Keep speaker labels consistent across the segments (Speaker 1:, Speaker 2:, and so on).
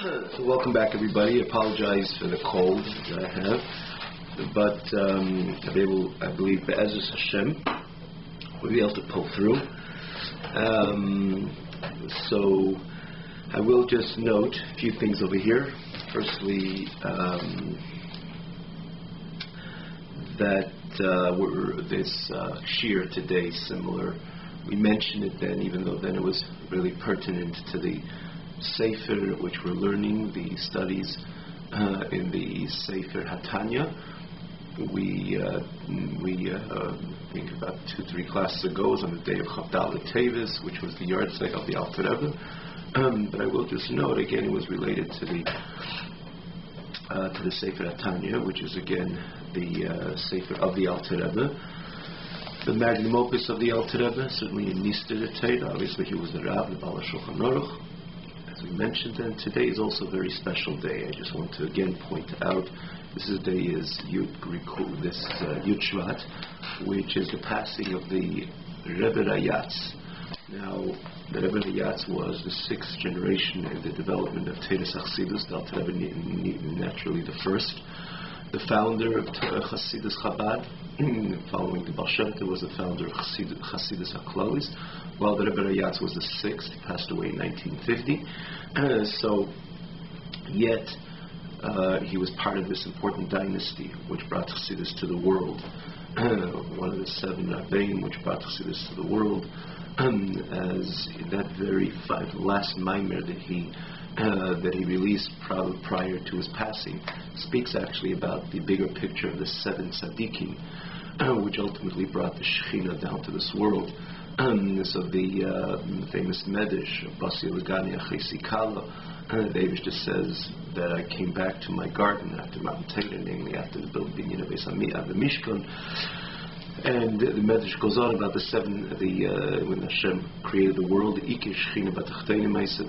Speaker 1: So welcome back, everybody. I apologize for the cold that I have, but I believe Be'ezus Hashem we'll be able to pull through. So I will just note a few things over here. Firstly, that this shir today similar. We mentioned it then, even though then it was really pertinent to the Sefer, which we're learning, the studies in the Sefer Tanya. We think about 2-3 classes ago, was on the day of Chavdalet Tevis, which was the yahrzeit of the Alter Rebbe. But I will just note again, it was related to the Sefer Tanya, which is again the Sefer of the Alter Rebbe. The magnum opus of the Alter Rebbe, certainly in Nister Teid. Obviously, he was the Rav, the Baal Shulchan Aruch, as we mentioned. And today is also a very special day. I just want to again point out this day is Yud Shvat, which is the passing of the Rebbe Rayatz. Now, the Rebbe Rayatz was the 6th generation in the development of Teres Chassidus. The Alter Rebbe naturally the first. The founder of Chassidus Chabad, following the Baal Shem Tov, was the founder of Chassidus HaKlalis, while the Rebbe Rayatz was the 6th. He passed away in 1950. Yet he was part of this important dynasty which brought Chassidus to the world. One of the 7 Rabbeim which brought Chassidus to the world. As in that very last Maimer that he released prior to his passing, speaks actually about the bigger picture of the 7 tzaddikim, which ultimately brought the Shekhinah down to this world. So the famous Medrash of Basi Lagani Achesi Kala, the Eibishter says that I came back to my garden after Mount Teda, namely after the building of the Mishkan. And the Medrash goes on about when Hashem created the world, the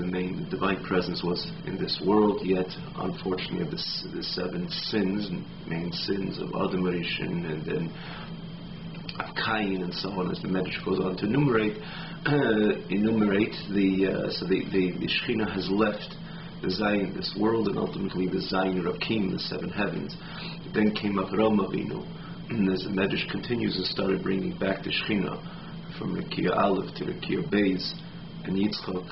Speaker 1: main divine presence was in this world, yet unfortunately of the 7 sins, main sins of Adam Rishon and then of Cain and so on, as the Medrash goes on to enumerate the Shekhinah has left the Zion, this world, and ultimately the Zion Rakim, the 7 heavens. Then came Avraham Avinu. And as the Medrash continues, and started bringing back the Shekhinah from Rekiah Aleph to Rekiah Beis, and Yitzchak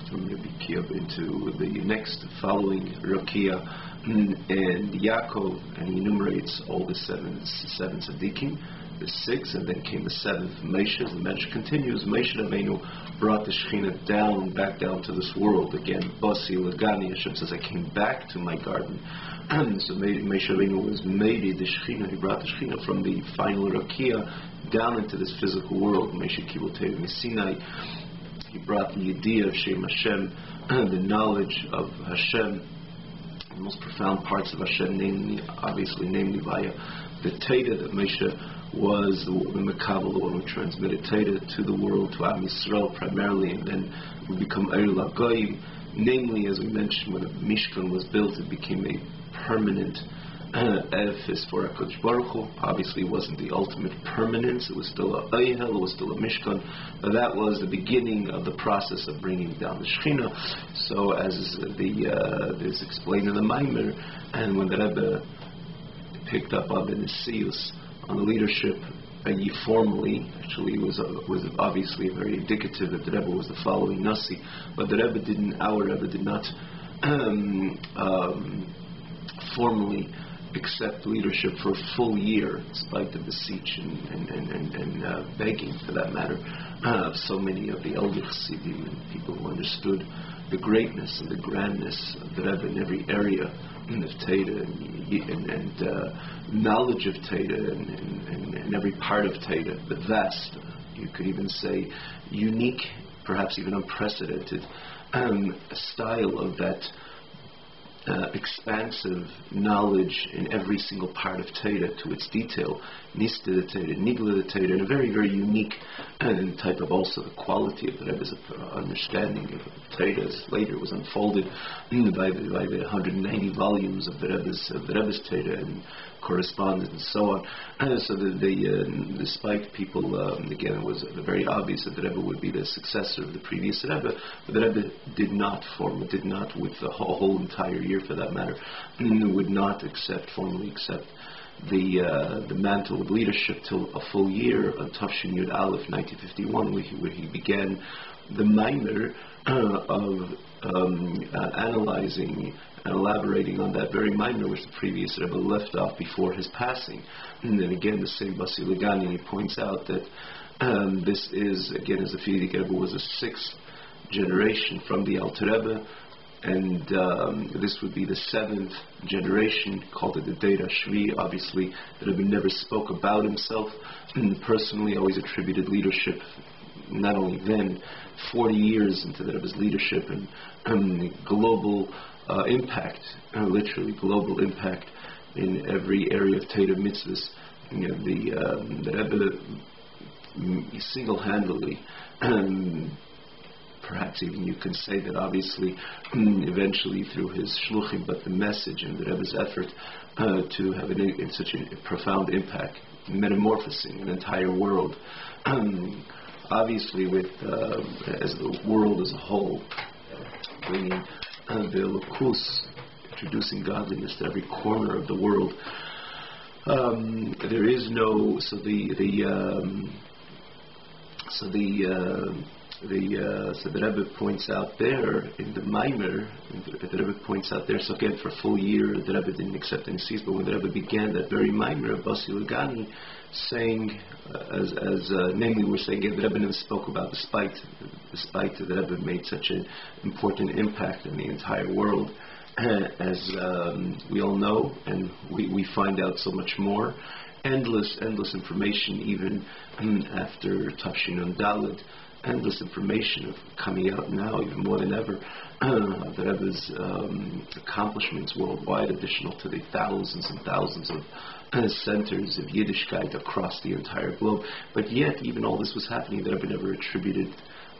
Speaker 1: from Rekiah into the next following Rekiah, and Yaakov, and he enumerates all the 7 tzaddikim, the 6, and then came the 7th, Moshe. The Medrash continues, Moshe Rabbeinu brought the Shekhinah back down to this world. Again, Basi Lagani, Hashem says, I came back to my garden. So Moshe Rabbeinu was made the Shekhinah. He brought the Shekhinah from the final Rakiah down into this physical world. Moshe Kibul Tev Sinai. He brought the idea of Shem Hashem, the knowledge of Hashem, the most profound parts of Hashem, namely via the Teda that Moshe was the Mekabel, the one who transmitted Teda to the world, to Am Yisrael primarily, and then we become Eir L'Goyim. Namely, as we mentioned, when the Mishkan was built, it became a permanent edifice for HaKadosh Baruch Hu. Obviously, it wasn't the ultimate permanence. It was still a Eihel, it was still a Mishkan. But that was the beginning of the process of bringing down the Shekhinah. So, as is explained in the Maimer, and when the Rebbe picked up on the Nesius, on the leadership, formally, actually it was obviously very indicative that the Rebbe was the following Nasi, but our Rebbe did not formally accept leadership for a full year, despite the beseech and begging, for that matter, of so many of the elder Chassidim and people who understood the greatness and the grandness of the Rebbe in every area of Teda and knowledge of Teda and every part of Teda, the vast, you could even say unique, perhaps even unprecedented style of that expansive knowledge in every single part of Teda to its detail, Nista the Teda, Nigla the Teda, in a very, very unique type of also the quality of the Rebbe's understanding of Teda as later was unfolded by the 190 volumes of the Rebbe's Teda, and corresponded and so on. So despite people, again, it was very obvious that the Rebbe would be the successor of the previous Rebbe, but the Rebbe did not with the whole entire year for that matter, would not formally accept the mantle of leadership till a full year on Tafshin Yud Aleph 1951, where he began the minor of analyzing and elaborating on that very minor which the previous Rebbe left off before his passing. And then again, the same Basi Legani, he points out that this is, again, as the Frierdiker Rebbe was a sixth generation from the Alter Rebbe, and this would be the seventh generation, called it the Deir Shvi. Obviously, the Rebbe never spoke about himself personally, always attributed leadership, not only then, 40 years into the Rebbe's leadership, and global impact, literally global impact in every area of Torah mitzvahs. The Rebbe single-handedly, perhaps even you can say that obviously eventually through his shluchim, but the message and the Rebbe's effort to have such a profound impact, metamorphosing an entire world, obviously with as the world as a whole, bringing the Lukus, introducing godliness to every corner of the world. There is no, so the Rebbe points out there in the Maimer, the Rebbe points out there, so again, for a full year, the Rebbe didn't accept any seats, but when the Rebbe began that very Maimer of Basi Legani, saying, namely, we're saying, the Rebbe never spoke about despite the Rebbe made such an important impact in the entire world, as we all know, and we find out so much more. Endless information, even after Tafshin and Daled, endless information of coming out now, even more than ever, the Rebbe's accomplishments worldwide, additional to the thousands and thousands of centers of Yiddishkeit across the entire globe. But yet, even all this was happening, the Rebbe never attributed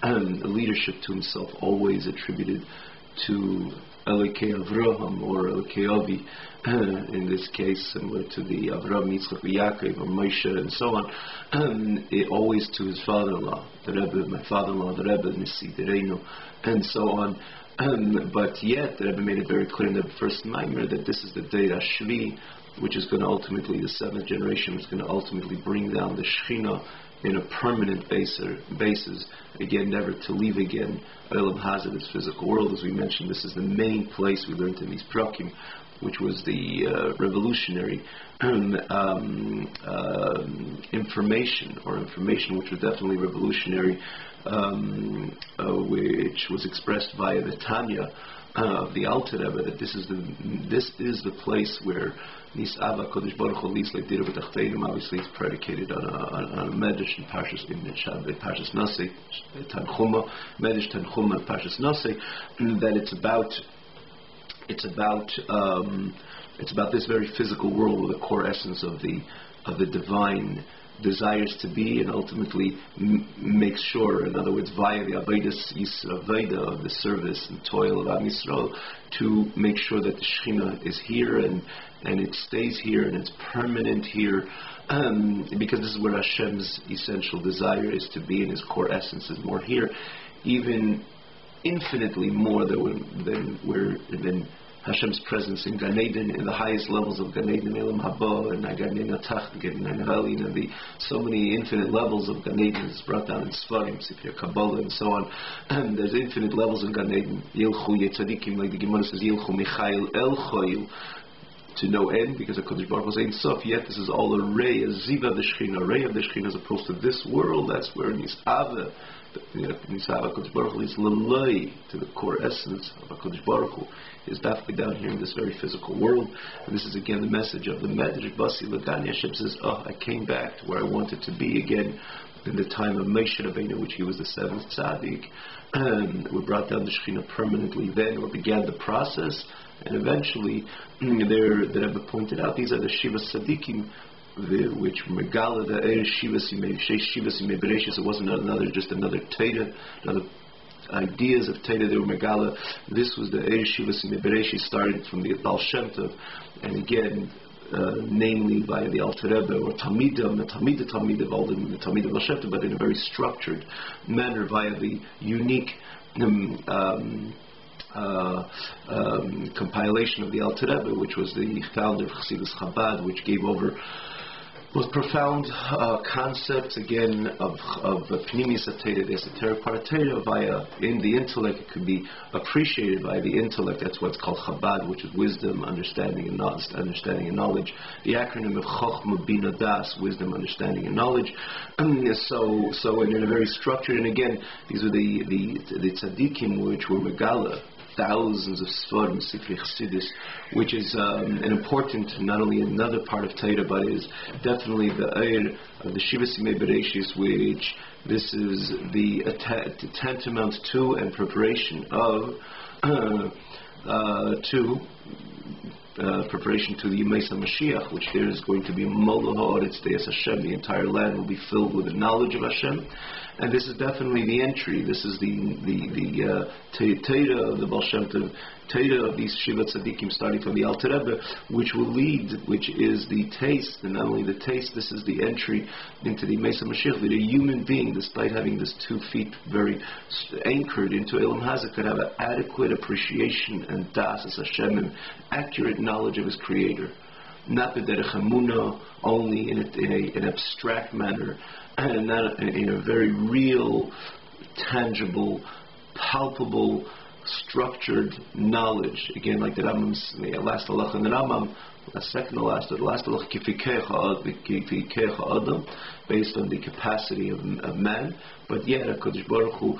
Speaker 1: leadership to himself, always attributed to Elikei Avraham or Elikei Avi, in this case similar to the Avraham, Yitzchak, Yaakov, or Moshe, and so on, always to his father-in-law, the Rebbe, my father-in-law, the Rebbe, Nisi Dereinu, and so on. But yet, the Rebbe made it very clear in the first Maimer that this is the Deir Shvi, which is going to ultimately, the seventh generation, is going to ultimately bring down the Shekhinah in a permanent basis, again, never to leave again Elam Hazard, this physical world. As we mentioned, this is the main place we learned in these prakim, which was the revolutionary information which was definitely revolutionary, which was expressed via the Tanya of the Alter Rebbe, that this is the place where Nisava Kodesh Baruch Hu Lis Le'Dira B'Tachtenim. Obviously, it's predicated on a medrash in Parshas Nasei, Tanchuma, medrash Tanchuma, Parshas Nasei, that it's about this very physical world where the core essence of the divine desires to be, and ultimately makes sure, in other words, via the Avedis Yisra of the service and toil of Am Yisrael, to make sure that the Shekhinah is here and it stays here and it's permanent here, because this is where Hashem's essential desire is to be, and His core essence is more here, even infinitely more than Hashem's presence in Gan Eden, in the highest levels of Gan Eden, Elam Haba, and Gan Eden Atach, Gan Eden Halin, and so many infinite levels of Gan Eden. It's brought down in Sfarim, Sifri Kabbalah, and so on. And there's infinite levels in Gan Eden. Yilchu Yetzadikim, like the Gemara says, Yilchu Michael El Choyil, to no end, because HaKadosh Baruch Hu is Ein Sof. Yet this is all a ray, a ziva of the Shekhinah, a ray of the Shekhinah, as opposed to this world. That's where Nisava, HaKadosh Baruch Hu is Lalai, to the core essence of HaKadosh Baruch Hu, is definitely down here in this very physical world. And this is again the message of the Medrash Basi Legani. Hashem says, I came back to where I wanted to be again in the time of Moshe Rabbeinu, which he was the seventh tzaddik, and we brought down the Shekhinah permanently then, or began the process, and eventually, the Rebbe pointed out, these are the Shiva Tzaddikim, which Megala, the Eir Shivas Yimei Bereshis. It wasn't just another Teda, another ideas of Teda. They were Megala. This was the Eir Shivas Yimei Bereshis, started from the Baal Shem Tov, and again, namely via the Alter Rebbe or Talmidim, the Talmid of all the Talmid of Moshe, but in a very structured manner via the unique compilation of the Alter Rebbe, which was the founder of Chassidus Chabad, which gave over most profound concepts again of Pnimis Ateda, the esoteric part of Teda, via in the intellect. It could be appreciated by the intellect. That's what's called Chabad, which is wisdom, understanding, and knowledge. The acronym of Chochma Bina Das, wisdom, understanding, and knowledge. So in a very structured, and again, these are the tzaddikim which were Megala, thousands of Sfarim, Sifrei Chassidus, which is an important, not only another part of Torah, but is definitely the Eir of the Shiva Simei Bereshis, which this is the tantamount to and preparation of preparation to the Yemei Mashiach, which there is going to be Molo Ha'aretz Deis Hashem. The entire land will be filled with the knowledge of Hashem, and this is definitely the entry. This is the Teda of the Baal Shem Tov, Teda of these Shiva Tzadikim, starting from the Alter Rebbe, which will lead, which is the taste, and not only the taste, this is the entry into the Yemei Mashiach, that a human being, despite having this 2 feet very anchored into Elam Hazak, could have an adequate appreciation and das as Hashem, and accurate knowledge of his Creator. Not the derech emunah, only in an abstract manner, and not in a very real, tangible, palpable, structured knowledge. Again, like the Rambam's last halacha in the Rambam, second to last, or the last halacha, kifikecha adam, based on the capacity of man. But yet, HaKadosh Baruch Hu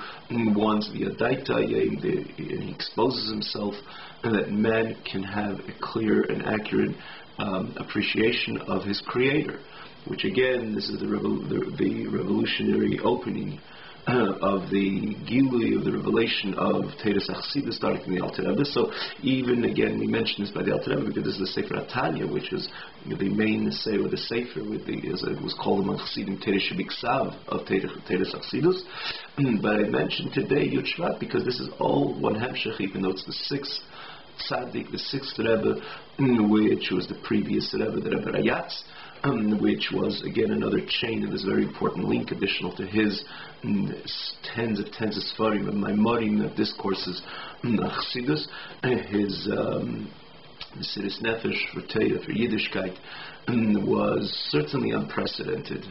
Speaker 1: wants the adaita, and he exposes himself, and that man can have a clear and accurate appreciation of his Creator. Which again, this is the revolutionary opening of the Gilui, of the revelation of Teres Achsidus, starting from the Alter Rebbe. So even again, we mentioned this by the Alter Rebbe because this is the Sefer Tanya, which is the main say with the Sefer, with the, as it was called among Chassidim, Teres Shebiksav of Teres Achsidus. But I mentioned today Yud Shvat because this is all one Hemshech, even though it's the 6th Tzaddik, the 6th Rebbe, which was the previous Rebbe, the Rebbe Rayatz, which was again another chain of this very important link, additional to his tens of Sfarim and Maimorim of discourses, Chassidus, his Mesiris Nefesh for Teira, for Yiddishkeit, was certainly unprecedented.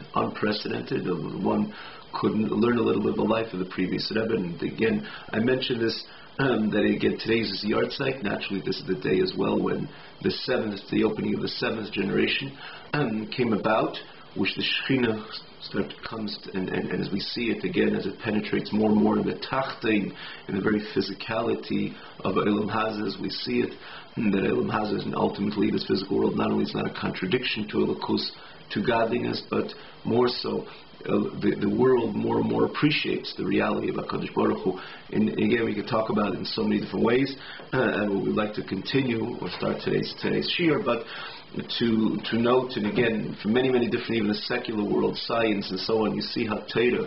Speaker 1: One could learn a little bit of the life of the previous Rebbe, and again, I mentioned this. That again, today's is the yahrzeit. Naturally, this is the day as well when the opening of the 7th generation came about, which the Shekhinah comes and as we see it again, as it penetrates more and more in the tachtein, in the very physicality of Elam Hazeh, as we see it, that Elam Hazeh and ultimately this physical world not only is not a contradiction to Elokus, to godliness, but more so. The world more and more appreciates the reality of HaKadosh Baruch Hu. And again, we could talk about it in so many different ways, and we'd like to continue or start today's shiur, but to note, and again, for many different, even the secular world, science and so on, you see how Torah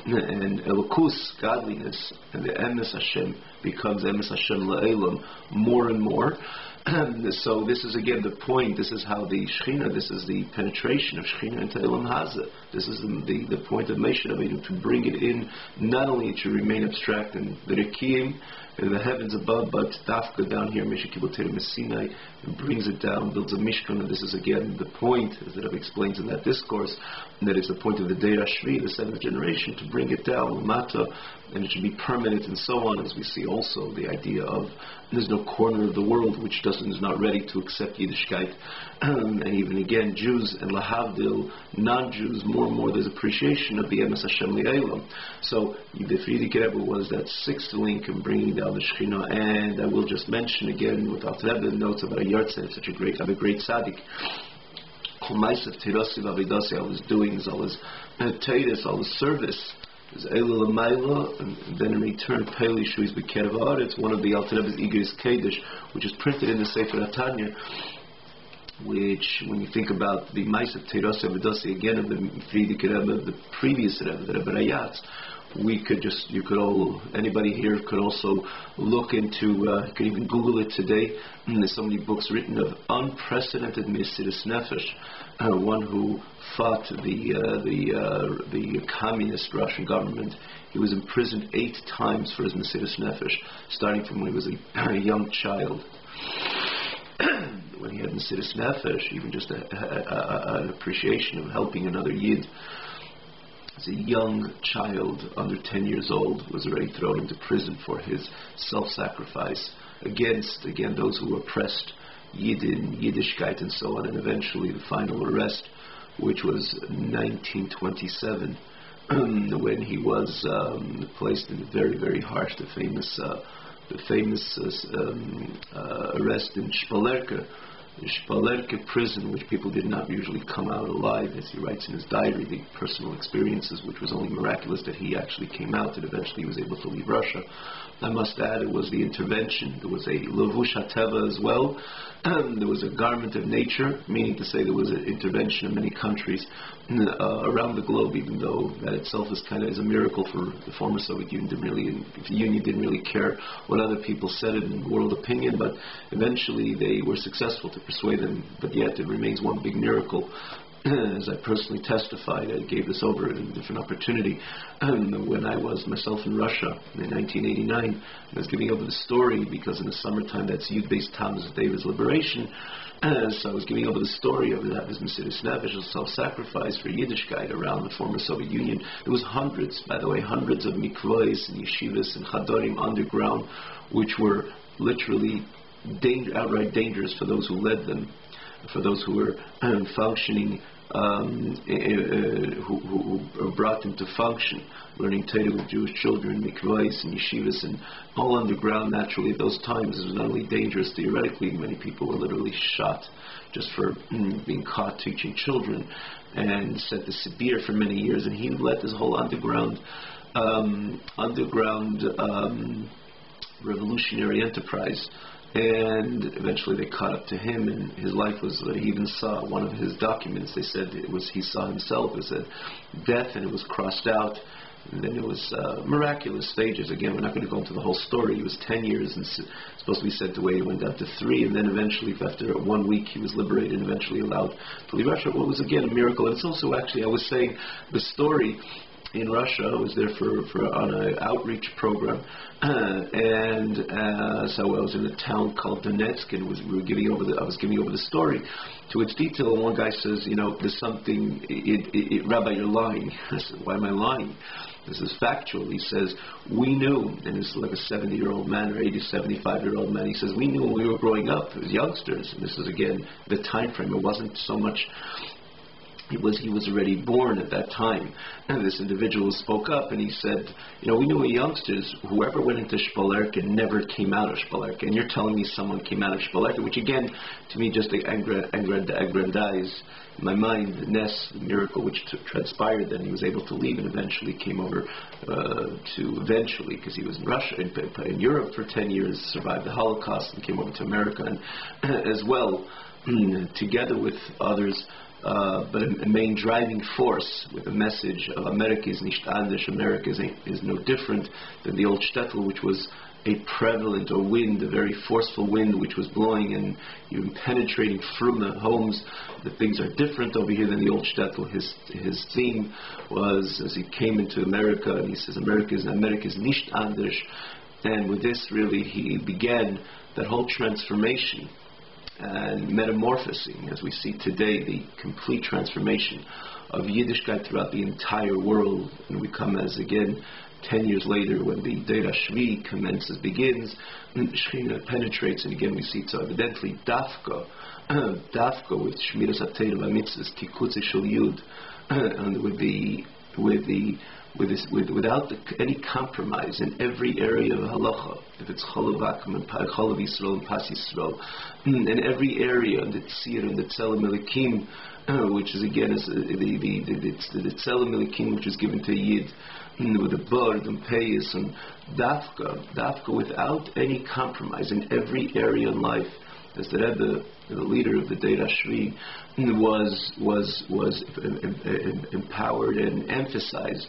Speaker 1: and Elokus, godliness, and the Emes Hashem becomes Emes Hashem La'elam more and more. So this is again the point. This is how the Shekhinah, this is the penetration of Shekhinah into Elam Hazeh. This is the point of Moshe Rabbeinu, to bring it in, not only to remain abstract in the Rekiim, in the heavens above, but Dafka down here, Moshe Kibul Torah Sinai, and brings it down, builds a Mishkan, and this is again the point, as the Rebbe explains in that discourse, that it's the point of the Deir Ashvi, the 7th generation, to bring it down, Lamata, and it should be permanent and so on, as we see also the idea of there's no corner of the world which is not ready to accept Yiddishkeit. And even again, Jews and Lahavdil, non-Jews, more and more there's appreciation of the Emes Hashem Li'elam. So the Frierdiker Rebbe was that 6th link in bringing down the Shekhinah. And I will just mention again, with Alter Rebbe notes about a yahrzeit, such a great tzaddik. All his doings, all his teiros, all his service, is Eila L'mayla, and then in return, Peli Shuiz B'Kerev Haaretz, one of the Alter Rebbe's Igris Kedesh, which is printed in the Sefer Tanya, which, when you think about the Ma'aser Teiros Avedasi, again of the Frierdiker Rebbe, the previous Rebbe, the Rebbe Rayatz, anybody here could also look into, you could even Google it today. There's so many books written of unprecedented Mesiras Nefesh. One who fought the communist Russian government. He was imprisoned 8 times for his Mesiras Nefesh, starting from when he was a young child. When he had Mesiras Nefesh, even just an appreciation of helping another Yid. As a young child, under 10 years old, was already thrown into prison for his self-sacrifice against, again, those who oppressed Yidden, Yiddishkeit and so on, and eventually the final arrest, which was 1927, when he was placed in very, very harsh, the famous arrest in Shpalerke, the Shpalerke prison, which people did not usually come out alive, as he writes in his diary, the personal experiences, which was only miraculous that he actually came out and eventually was able to leave Russia. I must add, it was the intervention. There was a levush hateva as well. There was a garment of nature, meaning to say there was an intervention in many countries around the globe, even though that itself is a miracle for the former Soviet Union. The Union didn't really care what other people said in world opinion, but eventually they were successful to persuade them. But yet it remains one big miracle. As I personally testified, I gave this over at a different opportunity. When I was myself in Russia in 1989, I was giving over the story because in the summertime that's Yud-based Thomas David's liberation. So I was giving over the story of that, his Mesiras Nefesh, his self-sacrifice for Yiddishkeit around the former Soviet Union. There was hundreds, by the way, hundreds of mikvahs and yeshivas and chadorim underground, which were literally outright dangerous for those who led them, for those who were functioning, who brought them to function, learning Torah with Jewish children, mikvahs and yeshivas, and all underground. Naturally, at those times, it was not only dangerous theoretically, many people were literally shot just for being caught teaching children, and sent to Sibir for many years. And he led this whole underground revolutionary enterprise. And eventually they caught up to him, and his life was, he even saw one of his documents, they said he saw himself as a death, and it was crossed out, and then it was miraculous stages. Again, we're not going to go into the whole story. He was 10 years and supposed to be sent away. He went down to 3, and then eventually after 1 week he was liberated and eventually allowed to leave Russia. Well, it was again a miracle. And it's also actually, I was saying, the story in Russia. I was there on an outreach program, and so I was in a town called Donetsk, and I was giving over the story to its detail. And one guy says, there's something, Rabbi, you're lying. I said, why am I lying? This is factual. He says, we knew, and this is like a 70-year-old man or 75-year-old man. He says, we knew when we were growing up as youngsters, and this is again the time frame. It wasn't so much. He was already born at that time. And this individual spoke up and he said, we knew as youngsters, whoever went into Shpalerke never came out of Shpalerke. And you're telling me someone came out of Shpalerke, which again, to me, just aggrandize in my mind the Ness, the miracle which transpired. Then he was able to leave and eventually came over because he was in Russia, in Europe for 10 years, survived the Holocaust and came over to America and as well, together with others. But a main driving force with the message of America is nicht anders, America is no different than the old shtetl, which was a prevalent wind, a very forceful wind which was blowing and even penetrating through the homes. That things are different over here than the old shtetl. His theme was, as he came into America, and he says, America is nicht anders. And with this, really, he began that whole transformation and metamorphosing, as we see today, the complete transformation of Yiddishkeit throughout the entire world. And we come as, again, 10 years later, when the Deira Shvi begins, Shechina penetrates, and again we see it so evidently, Dafka with Shmiras HaTorah V'Mitzvos, Kikutze Shel Yud, and without any compromise in every area of halacha, if it's cholav and cholav Yisrael and pas Yisrael, in every area, and the tzir and the tzelem elikim, which is again the tzelem elikim which is given to Yid, with the bird and payas and dafka without any compromise in every area in life. As the Rebbe, the leader of the Deira Shvi, was empowered and emphasized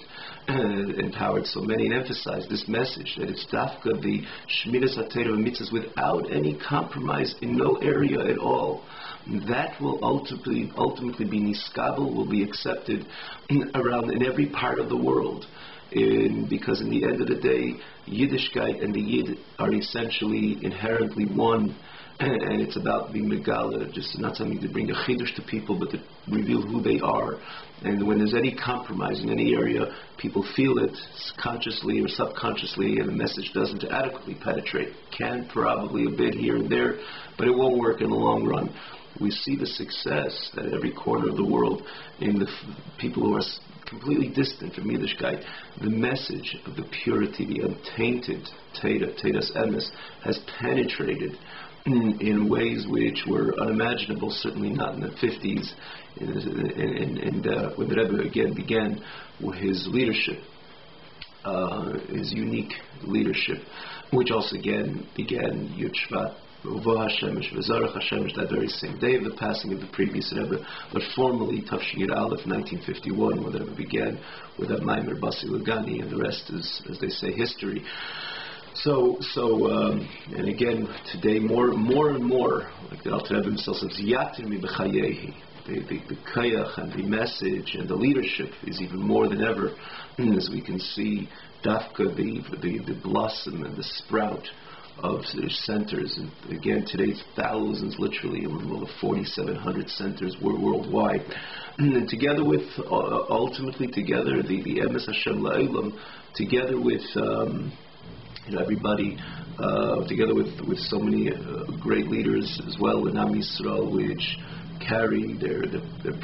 Speaker 1: empowered so many and emphasized this message that it's dafka the Shmiras HaTorah mitzvahs without any compromise in no area at all. That will ultimately be niskabel, will be accepted around in every part of the world. Because in the end of the day, Yiddishkeit and the Yid are essentially inherently one. And it's about being megala, just not something to bring a chidush to people, but to reveal who they are. And when there's any compromise in any area, people feel it consciously or subconsciously, and the message doesn't adequately penetrate. Can probably a bit here and there, but it won't work in the long run. We see the success that every corner of the world, in the people who are completely distant from Yiddishkeit, the message of the purity, the untainted Teidas Emes, has penetrated in ways which were unimaginable, certainly not in the 50s, and when the Rebbe again began with his leadership, his unique leadership, which also again began Yud Shvat, that very same day of the passing of the previous Rebbe, but formally Tafshin Yud Aleph 1951, when the Rebbe began with that Maimer Basi Lagani, and the rest is, as they say, history. So, and again today more and more, like the Alter Rebbe himself says, Yatir mi b'chayehi. The kayach and the message and the leadership is even more than ever, as we can see dafka the blossom and the sprout of their centers. And again today it's thousands, literally, of 4,700 centers worldwide. And together with ultimately together the Emes Hashem La'olam, together with everybody, together with so many great leaders as well in Am Yisrael, which carry their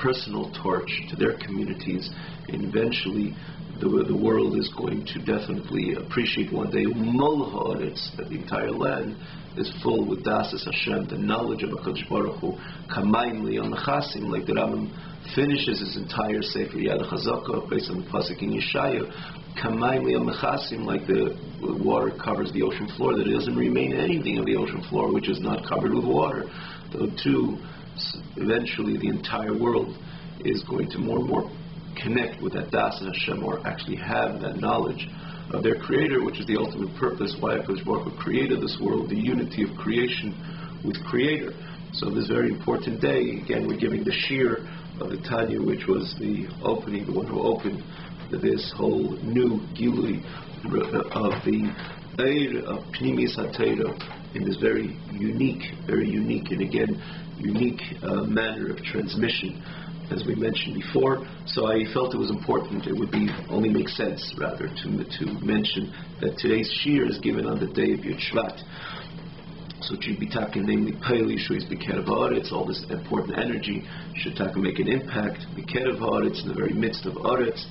Speaker 1: personal torch to their communities, and eventually the world is going to definitely appreciate one day that the entire land is full with Dasas Hashem, the knowledge of HaKadosh Baruch Hu, Kamayim Li'am Mechasim, like the Rambam finishes his entire Sefer Yad HaChazaka based on the pasuk in Yeshaya, Kamayim Li'am Mechasim, like the water covers the ocean floor, that it doesn't remain anything of the ocean floor which is not covered with water. Though too, eventually the entire world is going to more and more connect with that Das and Hashem, or actually have that knowledge of their Creator, which is the ultimate purpose why HaKadosh Baruch Hu created this world, the unity of creation with Creator. So this very important day, again, we're giving the shir of the Tanya, which was the opening, the one who opened this whole new Gilui of the Eir of Pnimis HaTorah in this very unique, and again, unique manner of transmission, as we mentioned before. So I felt it was important, it would only make sense rather to mention that today's shir is given on the day of Yud Shvat. So Jibitakin, namely Peli, Shuiz B'Kerev Haaretz, all this important energy should make an impact B'Kerev Haaretz, in the very midst of Haaretz,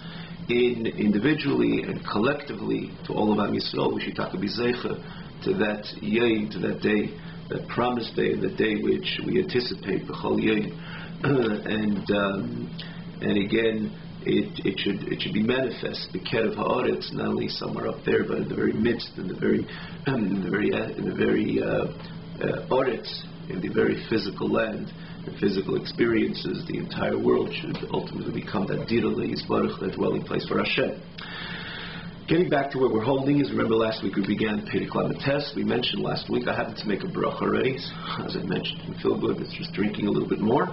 Speaker 1: individually and collectively to all of Am Yisrael. We should be zeicha to that yay, to that day, that promised day, and the day which we anticipate B'Chol Yay. And again, it should be manifest B'Kerev Haaretz, not only somewhere up there, but in the very midst, in the very Haaretz, in the very physical land, the physical experiences. The entire world should ultimately become that Dira Le'Yisbarach, that dwelling place for Hashem. Getting back to where we're holding is, remember last week we began Perek Lamed. We mentioned last week, I happened to make a bracha already, as I mentioned, I feel good, it's just drinking a little bit more.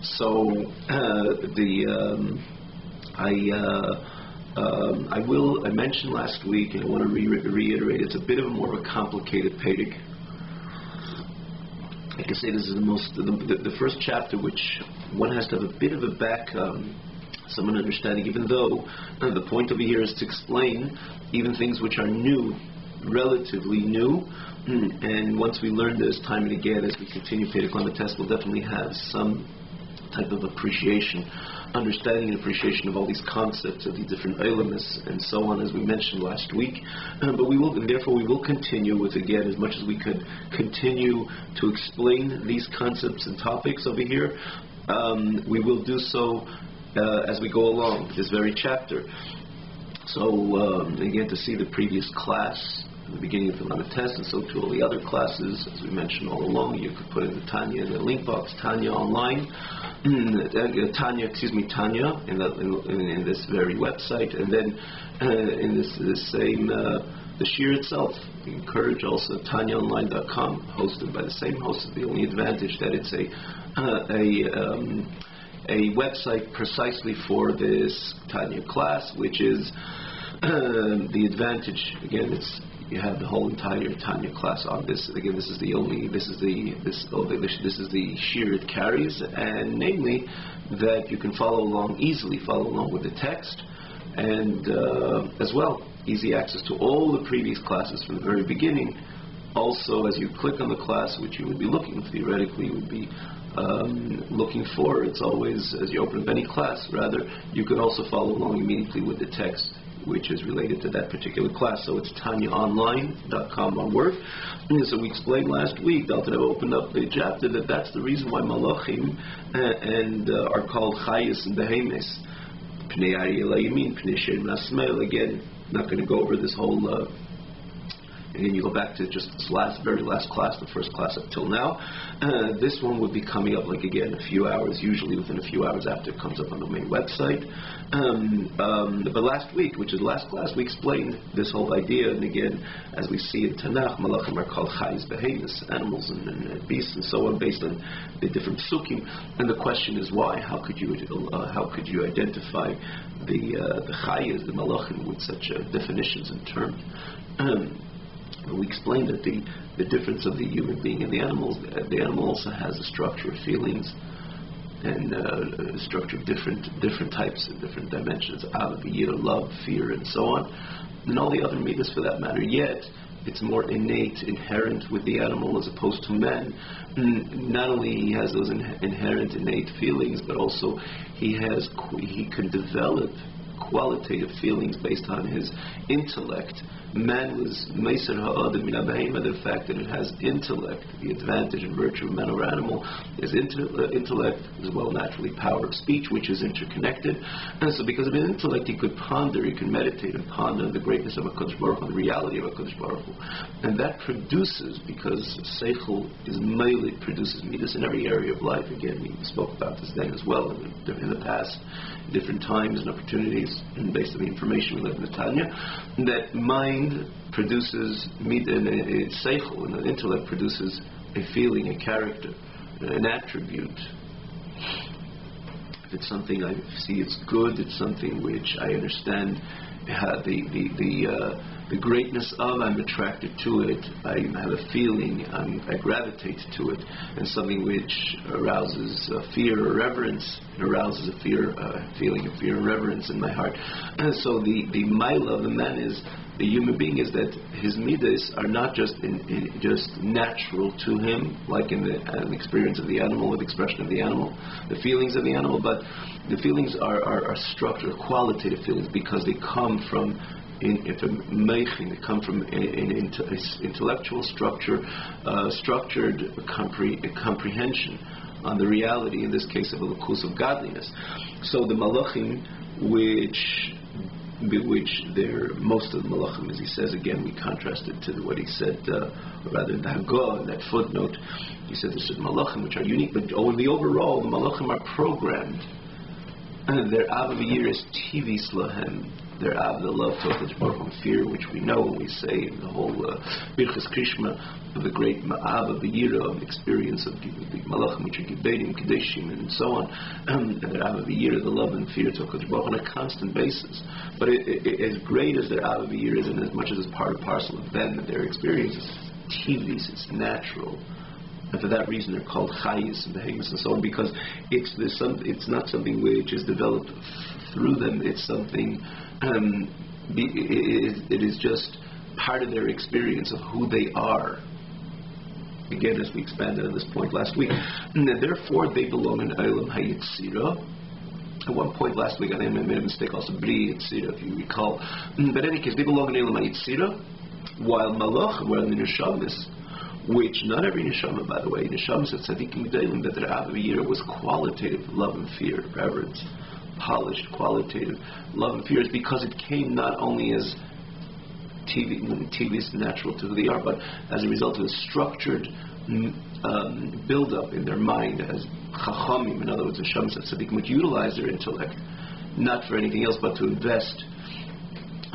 Speaker 1: So I mentioned last week, and I want to reiterate, it's a bit of a more of a complicated Perek. I can say this is the first chapter, which one has to have a bit of a some understanding, even though the point over here is to explain even things which are new, relatively new, and once we learn this time and again, as we continue Perek Lamed, we'll definitely have some type of appreciation, understanding and appreciation of all these concepts of the different elements and so on, as we mentioned last week. But we will continue with, again, as much as we could continue to explain these concepts and topics over here. We will do so as we go along this very chapter. So again, to see the previous class, the beginning of the test, and so to all the other classes, as we mentioned all along. You could put in the Tanya in the link box, Tanya online, Tanya in this very website, and then in this same the shir itself. We encourage also TanyaOnline.com, hosted by the same host. The only advantage that it's a website precisely for this Tanya class, which is the advantage. Again, you have the whole entire Tanya class on this. Again, this is the shir it carries, and namely that you can follow along with the text, and as well easy access to all the previous classes from the very beginning. Also, as you click on the class, which you would be theoretically would be looking for, it's always, as you open up any class, rather, you can also follow along immediately with the text, which is related to that particular class. So it's TanyaOnline.com, one word. And so we explained last week, Dalton opened up the chapter, that's the reason why Malachim are called Chayis and Behemes. Pnei Arieh, Pnei Shem Nasmel. Again, not going to go over this whole. Again, you go back to just this very last class, the first class up till now. This one would be coming up, a few hours, usually within a few hours after it comes up on the main website. But last week, which is the last class, we explained this whole idea. And again, as we see in Tanakh, Malachim are called Chayis Behemis, animals and beasts and so on, based on the different psukim. And the question is why? How could you identify the Chayis, the Malachim, with such definitions and terms? We explained that the difference of the human being and the animals. The animal also has a structure of feelings and a structure of different types and different dimensions: love, fear, and so on, and all the other midas for that matter. Yet it's more innate, inherent with the animal as opposed to man. Not only he has those inherent, innate feelings, but also he can develop qualitative feelings based on his intellect. Man was Meiser Ha'adam Min HaBehema, the fact that it has intellect, the advantage and virtue of man or animal is intellect, as well naturally power of speech, which is interconnected. And so because of his intellect, he could meditate and ponder the greatness of HaKadosh Baruch Hu, the reality of HaKadosh Baruch Hu. And that produces, because Seichel is mainly produces midas in every area of life. Again, we spoke about this then as well in the past, different times and opportunities, and based on the information we learned in the Tanya, that mind produces seichel, and the intellect produces a feeling, a character, an attribute. If it's something I see it's good, it's something which I understand the greatness of, I'm attracted to it, I have a feeling, I gravitate to it, and something which arouses fear or reverence, it arouses a feeling of fear and reverence in my heart. And so the maila of the man is, the human being, is that his midas are not just just natural to him, like in the experience of the animal, or the expression of the animal, the feelings of the animal, but the feelings are structured, qualitative feelings, because they come from they come from an intellectual structure, structured comprehension on the reality, in this case of a lukus of godliness. So the malachim, which most of the malachim, as he says, again, we contrasted to what he said, or rather the Hagah, in that footnote, he said there's certain malachim which are unique, but in the overall, the malachim are programmed. Their Avavir is Tivis Lahem. Their Av, the love to HaKadosh Baruch Hu, fear, which we know when we say in the whole Birchas Krishma, of the great Ma'ava V'yira, experience of the Malachim, which are Gibedim, Kedeshim, and so on. And their Ava V'yira, the love and fear to HaKadosh Baruch Hu on a constant basis. But as great as their Ava V'yira is, and as much as it's part and parcel of them and their experience, it's Tivis, it's natural. And for that reason, they're called Chayis and Behemoths and so on, because it's not something which is developed through them. It's something. It is just part of their experience of who they are. Again, as we expanded on this point last week, and therefore they belong in Olam HaYetzira. At one point last week, I made a mistake also, Bri Yetzira, if you recall. But in any case, they belong in Olam HaYetzira, while Malach, while the Neshamas, which not every neshama, by the way, neshamas at tzaddikim gedolim, that their avaviyira was qualitative love and fear, reverence, polished, qualitative love and fear, is because it came not only as TV is natural to who they are, but as a result of a structured build-up in their mind as chachamim, in other words, the Shams and Tzaddikim would utilize their intellect, not for anything else, but to invest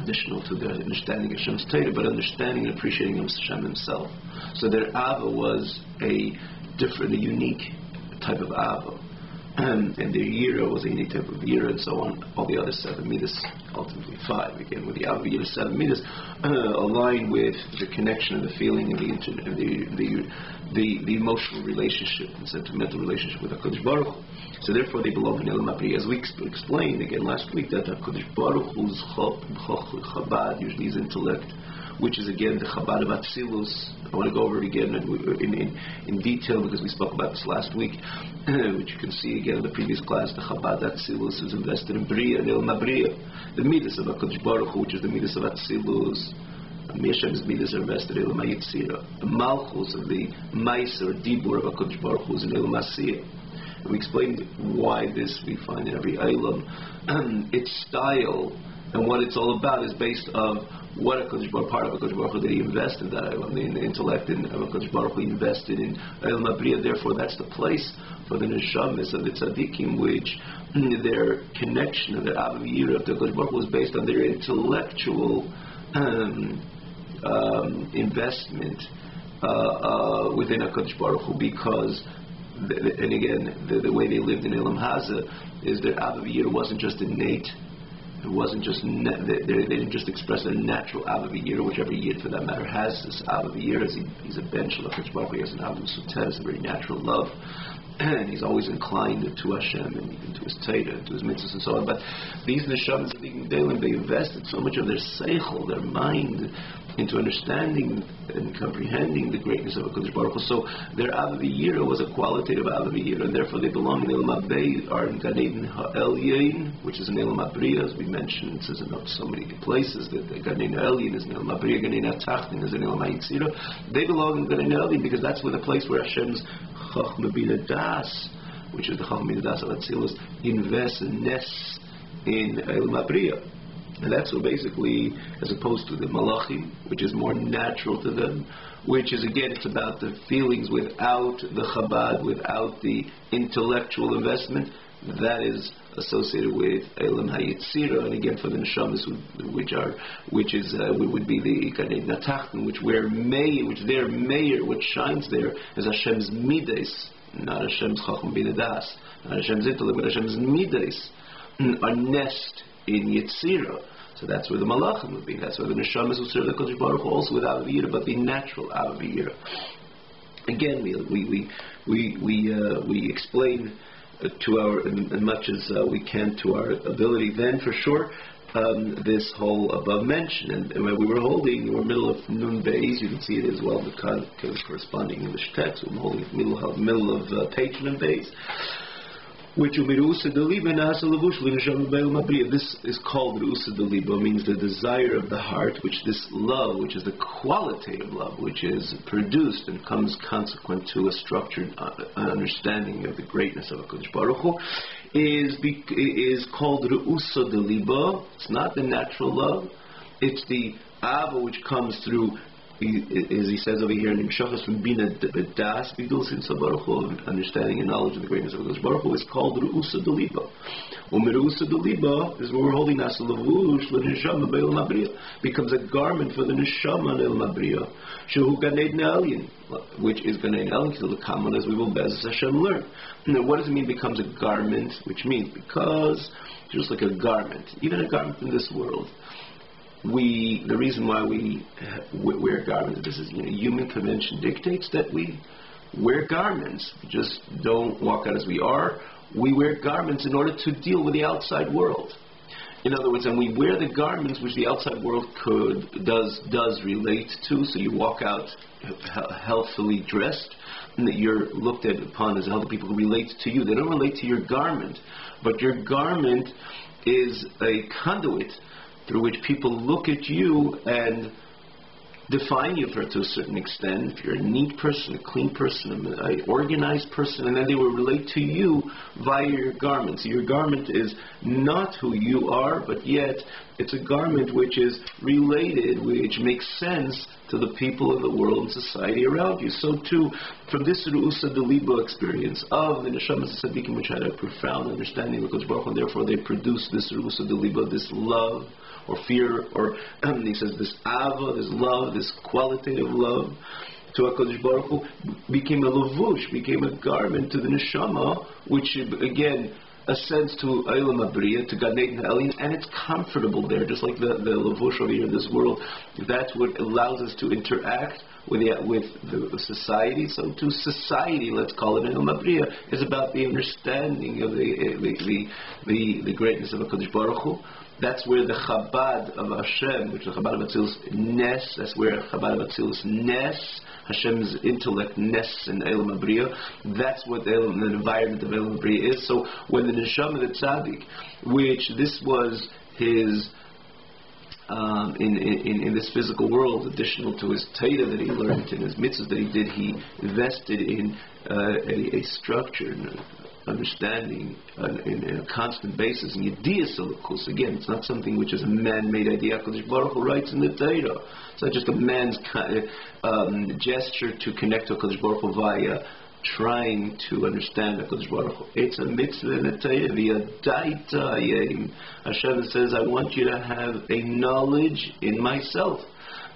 Speaker 1: additional to their understanding of Shem's Torah, but understanding and appreciating Hashem himself. So their Ava was a unique type of Ava. And their Yira was a unique type of Yira, and so on. All the other 7 midas, ultimately 5, again with the Ava Yira 7 midas, align with the connection and the feeling and the emotional relationship and sentimental relationship with HaKadosh Baruch Hu. So therefore they belong in Elam Abri. As we explained again last week, that HaKadosh Baruch Hu's Chabad usually is intellect, which is again the Chabad of Atzilus. I want to go over it again in detail because we spoke about this last week, which you can see again in the previous class. The Chabad Atzilus is invested in Bria, in Elam Bria. The Midas of HaKadosh Baruch Hu, which is the Midas of Atzilus, Meshem's Midas are invested in Elam Yitzira. The Malchus of the Mais or Dibur of HaKadosh Baruch Hu is in Elam Asiyah. And we explained why this we find in every Eilam. Its style and what it's all about is based on what HaKadosh Baruch Hu, part of HaKadosh Baruch Hu that he invested in that Eilam, the intellect in HaKadosh Baruch Hu invested in Eilam Abriya. Therefore, that's the place for the Neshamis of the Tzaddikim, which their connection of their Aviyira of the HaKadosh Baruch Hu is based on their intellectual investment within HaKadosh Baruch Hu, because and again, the way they lived in Elam Haza is their Aviyira wasn't just innate. It wasn't just they didn't just express their natural Aviyira, which every Yid for that matter has this Aviyira. He's a bench of HaKadosh Baruch Hu, he has an Avim Sutez, a very natural love, and he's always inclined to Hashem and to his Torah and to his mitzvahs and so on. But these Neshamas of the Gedolim, they invested so much of their seichel, their mind, into understanding and comprehending the greatness of HaKadosh Baruch Hu. So their Aviyira was a qualitative Aviyira, and therefore they belong in Elam Abei, are in Gan Eden Ha'elyin, which is in Elam Abriya, as we mentioned. It says in so many places that Gan Eden Ha'elyin is in Elam Abriya, Gan Eden Ha'tachtin is in Elam Ha'yitzira. They belong in Gan Eden Ha'elyin because that's where the place where Hashem's Chachma Bina Das, which is the Chachma Bina Das of Atzilus, invests and nests in Elam Abriya. And that's what basically, as opposed to the Malachim, which is more natural to them, which is again, it's about the feelings without the Chabad, without the intellectual investment, that is associated with Elam HaYitzira, and again for the Neshamas, would be the Gan Eden Ha'tachton, which their Meir, what shines there is Hashem's Midas, not Hashem's Chacham Bina Das, not Hashem's intellect, but Hashem's Midas, are nest in Yitzira. So that's where the Malachim would be. That's where the Neshamas would serve the Kodesh Baruch Hu, also with Aviyira, but the natural Aviyira. Again, we explain to our, as much as we can to our ability then, for sure, this whole above mention. And when we were holding, we were middle of Nun Beis, you can see it as well, the corresponding English text. We're holding middle of page Nun Beis. Which this is called Ru'usa Deliba, means the desire of the heart, which this love, which is the qualitative love, which is produced and comes consequent to a structured understanding of the greatness of HaKadosh Baruch Hu, is called Ru'usa Deliba. It's not the natural love, it's the Ava which comes through, as he says over here in Nimshachas, from Bina Das Bigdul Sin Baruch Hu, understanding and knowledge of the greatness of HaKadosh Baruch Hu, is called Ru'usa Deliba. Ru'usa Deliba is what we're holding Nasa Lavush L'Neshama Be'el Mabriya, becomes a garment for the Neshama El Mabriya, Shehu Gan Eden Ha'elyin, which is Gan Eden Ha'elyin, as we will Bez Hashem learn. Now, what does it mean becomes a garment? Which means, because just like a garment, even a garment in this world, the reason why we wear garments, this is human convention dictates that we wear garments. We just don't walk out as we are. We wear garments in order to deal with the outside world. In other words, and we wear the garments which the outside world does relate to. So you walk out healthfully dressed, and that you're looked at upon as other people who relate to you. They don't relate to your garment, but your garment is a conduit through which people look at you and define you to a certain extent. If you're a neat person, a clean person, an organized person, and then they will relate to you via your garment. So your garment is not who you are, but yet it's a garment which is related, which makes sense to the people of the world and society around you. So too, from this Ru'usa Deliba experience of the Neshamas Tzaddikim, which had a profound understanding of Kodesh Baruch Hu, and therefore they produced this Ru'usa Deliba, this love, or fear, or he says this ava, this love, this qualitative love to HaKadosh Baruch Hu, became a levush, became a garment to the neshama, which again ascends to Eilam Abriya, to Gan Eden Ha'elin, and it's comfortable there, just like the levush over here in this world. That's what allows us to interact with the society. So to society, let's call it Eilam Abriya, is about the understanding of the greatness of HaKadosh Baruch Hu. That's where the Chabad of Hashem, which is the Chabad of Atzilus Nes, that's where Chabad of Atzilus Nes, Hashem's intellect Nes and Eilam Abriya, that's what the environment of Eilam Abriya is. So when the Neshama, the Tzaddik, which this was his, in this physical world, additional to his Torah that he learned and his mitzvahs that he did, he invested in a structure, understanding in a constant basis. And Yediyas Elokus, again, it's not something which is a man-made idea. HaKadosh Baruch Hu writes in the Torah. It's not just a man's gesture to connect to HaKadosh Baruch Hu via trying to understand HaKadosh Baruch Hu. It's a mitzvah in the Torah. Hashem says, I want you to have a knowledge in myself.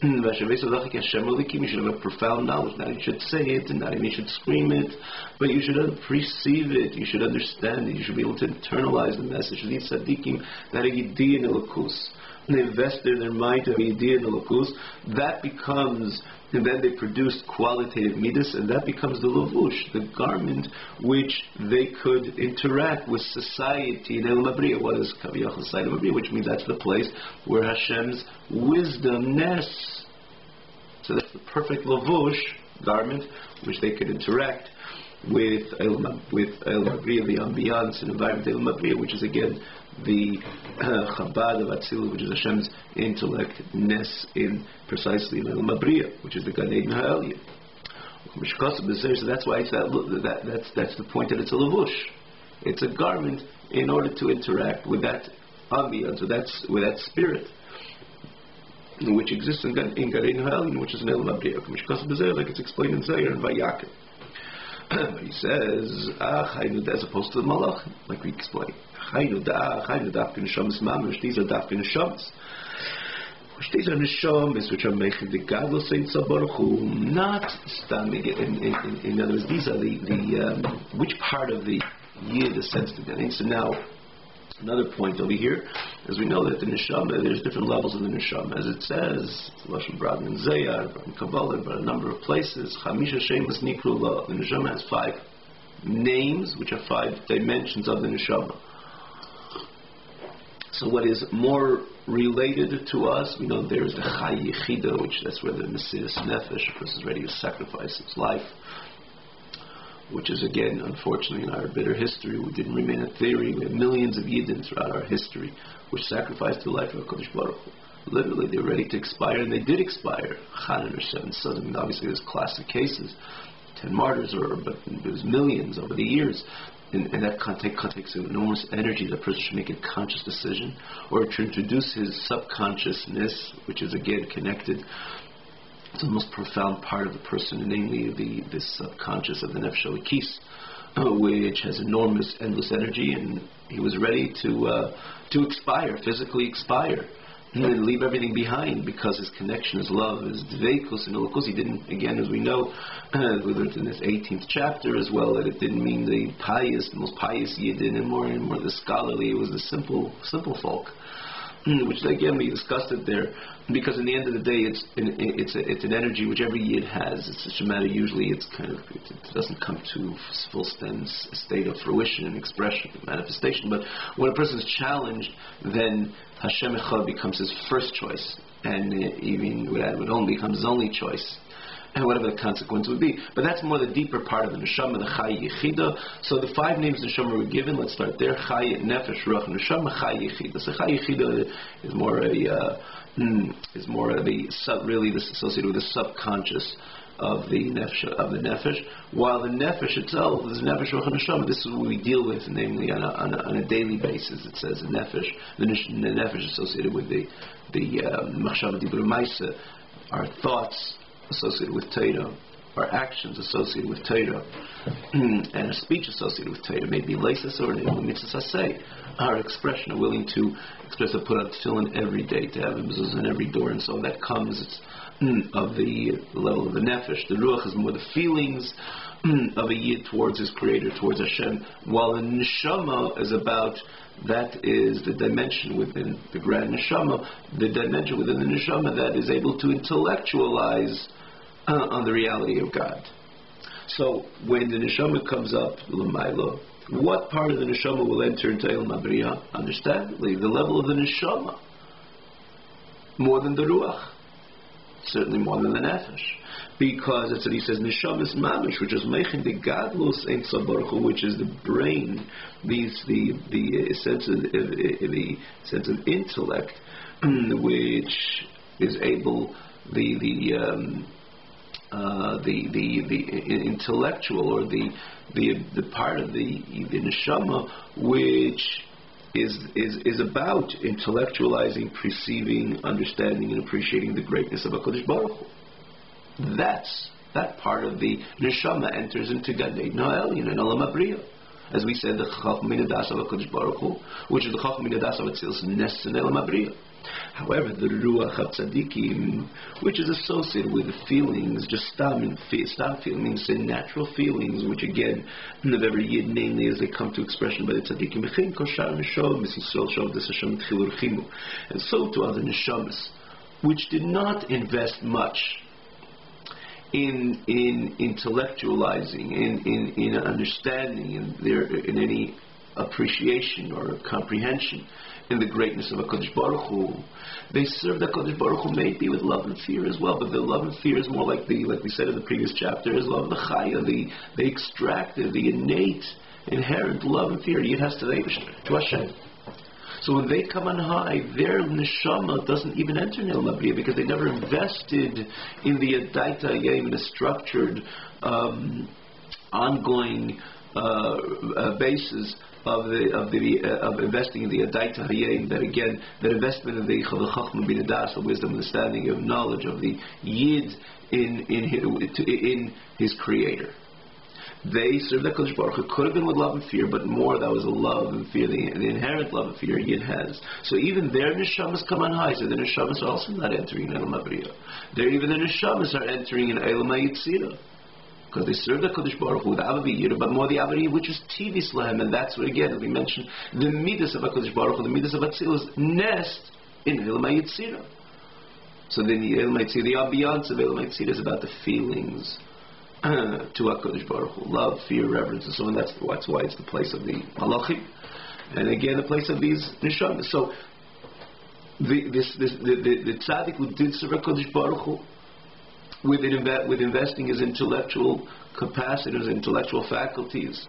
Speaker 1: You should have a profound knowledge. Not you should say it, and not you should scream it, but you should perceive it. You should understand it. You should be able to internalize the message. These tzaddikim that are yediyah elokus, they invest in their mind to have yediyah elokus. That becomes, and then they produce qualitative midas, and that becomes the levush, the garment which they could interact with society in Eilam Abriya. What is Kaviyach Eilam Abriya? Which means that's the place where Hashem's wisdom nests. So that's the perfect levush garment which they could interact with Eilam Abriya, the ambiance and environment of Eilam Abriya, which is again the Chabad of Atzilus, which is Hashem's intellect, Nes in precisely in Eilam Abriya, which is the Gan Eden Ha'elin. So that's why it's that's the point that it's a levush. It's a garment in order to interact with that ambiance, with that spirit, which exists in Gan Eden Ha'elin, which is in Eilam Abriya, like it's explained in Zayir and Vayakim. But he says, as opposed to the Malach, like we explained. These are dafkin neshamas. These are neshamas which are making the gadlus ein Baruch Hu, not standing in other words, these are the which part of the yid ascends to Gan Eden. So now, another point over here, as we know that the neshama, there's different levels of the neshama, as it says, Lashon Brad and Zayar, and Kabbalah, but a number of places. Chamisha Shemas Nikru La. The neshama has 5 names, which are 5 dimensions of the neshama. So what is more related to us, we know there's the Chai Yechida, which that's where the Mesiras Nefesh, a person is ready to sacrifice his life, which is again, unfortunately, in our bitter history, we didn't remain a theory. We have millions of Yidden throughout our history which sacrificed their life for HaKadosh Baruch Hu. Literally, they're ready to expire, and they did expire. Chaninah or 7 sons. I mean, obviously, there's classic cases, 10 martyrs, but there's millions over the years. And that takes enormous energy. The person should make a conscious decision, or to introduce his subconsciousness, which is again connected to the most profound part of the person, namely this subconscious of the Nefesh Elikis, which has enormous, endless energy, and he was ready to expire, physically expire, and leave everything behind because his connection, his love, his dveikus and elokus. He didn't, again, as we know, we learned in this 18th chapter as well, that it didn't mean the most pious Yidden, and more the scholarly. It was the simple folk, which again we discussed it there, because in the end of the day, it's an energy which every Yid has. It's just a matter. Usually, it doesn't come to full state of fruition and expression, manifestation. But when a person is challenged, then Hashem Echad becomes his first choice, and even it only becomes his only choice. and whatever the consequence would be. But that's more the deeper part of the neshama, the Chai Yechida. So the 5 names neshama were given. Let's start there. Chai, Nefesh, Ruach, Neshama, Chai Yechida. So Chai Yechida is more really this associated with the subconscious of the nefesh, while the nefesh itself is nefesh ruach neshama. This is what we deal with, namely on a daily basis. It says the nefesh, the nefesh associated with the machshava dibur ma'aseh, our thoughts associated with Torah, our actions associated with Torah, and our speech associated with Torah, maybe leisus or mitzvah say, our expression, are willing to express, to put on tefillin every day, to have mezuzah in every door, and so that comes of the level of the nefesh. The ruach is more the feelings of a yid towards his creator, towards Hashem, while the neshama is about, that is the dimension within the grand neshama, the dimension within the neshama that is able to intellectualize on the reality of God. So when the neshama comes up, l'maylo, what part of the neshama will enter into Elam Abriya? Understandably, the level of the neshama, more than the ruach, certainly more than the nefesh, because it's what he says, neshamas mamish, which is meichin de gadlus ein tzabaruchu, which is the brain, the sense of intellect, which is able the intellectual, or the part of the neshama which is about intellectualizing, perceiving, understanding, and appreciating the greatness of HaKadosh Baruch Hu. That part of the neshama enters into Gan Eden Ha'elyon and Olam Abriya. As we said, the Chacham Das of HaKadosh Baruch Hu, which is the Chacham Das of Atzilus Nes and Olam Abriya. However, the Ruach HaTzadikim, which is associated with the feelings, just stam feelings, and natural feelings, which again, of every yid, namely as they come to expression by the Tzadikim, and so to other neshamas, which did not invest much in intellectualizing, in understanding, in any appreciation or comprehension in the greatness of HaKadosh Baruch Hu. They served HaKadosh Baruch Hu maybe with love and fear as well, but the love and fear is more like we said in the previous chapter, is love of the Chaya, the extractive, the innate, inherent love and fear. Yid has to Hashem. So when they come on high, their neshama doesn't even enter Nil Mabriya, because they never invested in the Adaita Hayim in a structured, ongoing basis of investing in the Adaita Hayim. That again, that investment in the Chachma Bin Das, the wisdom, understanding of knowledge of the Yid in his Creator. They served that HaKadosh Baruch Hu. It could have been with love and fear, but more that was a love and fear, the inherent love and fear Yid has. So even their neshamas come on high. So the neshamas are also not entering in Elam Abriya. Even the neshamas are entering in Elam HaYitzira, because they serve the HaKadosh Baruch Hu with Avaviyira, but more the Avaviyira which is Tivis Lahem, and that's what again, as we mentioned, the Midas of HaKadosh Baruch Hu, the Midas of Atzilus nest in Elam HaYitzira. So then the Elam HaYitzira, the ambiance of Elam HaYitzira is about the feelings to HaKadosh Baruch Hu, love, fear, reverence, and so on. That's why it's the place of the Malachim, and again the place of these neshamas. So the tzaddik who did serve HaKadosh Baruch Hu with investing his intellectual capacity, his intellectual faculties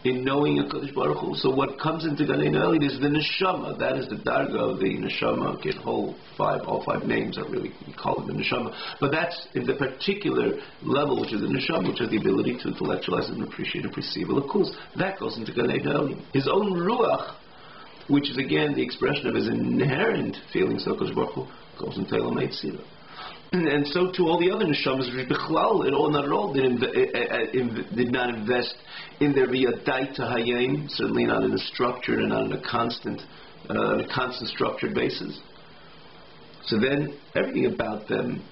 Speaker 1: in knowing HaKadosh Baruch Hu. So what comes into Gan Eden Ha'elyon is the neshama. That is the darga of the neshama. Get all five names are really, we call it the neshama. But that's in the particular level, which is the neshama, which has the ability to intellectualize and appreciate and perceive. Well, of course, that goes into Gan Eden Ha'elyon. His own ruach, which is again the expression of his inherent feelings of HaKadosh Baruch Hu, goes into Elam HaYitzira. And so to all the other neshamas, which Bichlal, not at all did not invest in their V'yadaita Hayim, certainly not in a structured and not in a constant structured basis. So then everything about them,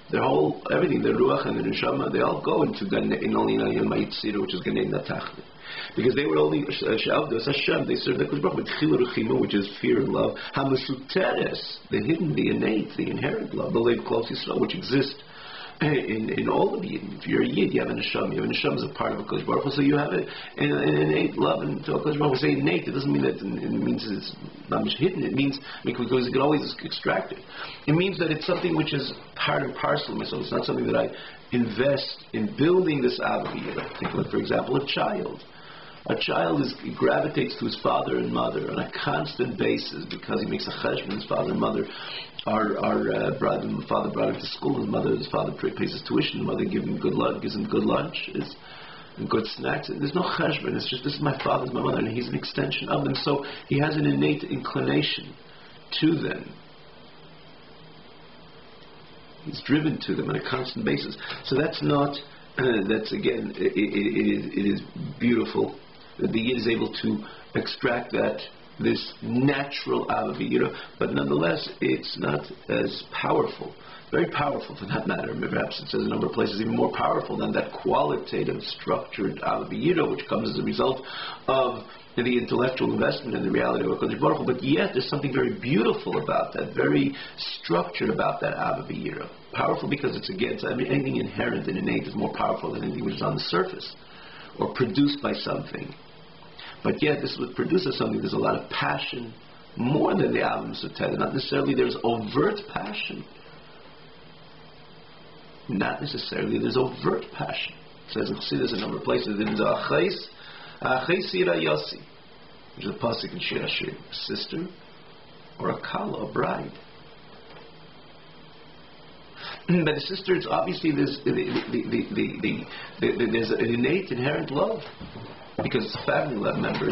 Speaker 1: everything, their ruach and their neshama, they all go into Gan Eden Ha'Yitzira, which is Gan Eden Ha'Tachlit. Because they were only Shavdos Hashem, they served the HaKadosh Baruch Hu with Chila Rechima, which is fear and love. Hamasuteres, the hidden, the innate, the inherent love, the Lev Klos Yisrael, which exists in all of Yidden. If you're a Yid, you have a neshama. You have a neshama as a part of a Kodesh Baruch Hu, so you have an innate love and to a Kodesh Baruch Hu. Say innate, it doesn't mean that it means it's not much hidden. It means, because you can always extract it. It means that it's something which is part and parcel of myself. It's not something that I invest in building this Avraham. Think of, for example, a child. A child gravitates to his father and mother on a constant basis because he makes a cheshbon. His father and mother father brought him to school. His father pays his tuition. The mother gives him good lunch, and good snacks. There's no cheshbon. It's just, this is my father, my mother, and he's an extension of them. So he has an innate inclination to them. He's driven to them on a constant basis. So that's not. That's again. It is beautiful that the Yid is able to extract this natural Avavira, but nonetheless it's not as powerful. Very powerful for that matter. Perhaps it says in a number of places even more powerful than that qualitative, structured Avavira, which comes as a result of the intellectual investment in the reality of HaKadosh Baruch Hu. But yet there's something very beautiful about that, very structured about that Avavira. Powerful because it's against anything inherent and innate is more powerful than anything which is on the surface or produced by something. But yet this would produce something. There's a lot of passion, more than the Avim Soter. Not necessarily there's overt passion. Not necessarily there's overt passion. It says in Chassidus a number of places that there's Aches Sira Yossi, which is a pasuk in Shir Hashirim, a sister or a kala, a bride. But the sister, it's obviously there's an innate, inherent love because it's a family love member.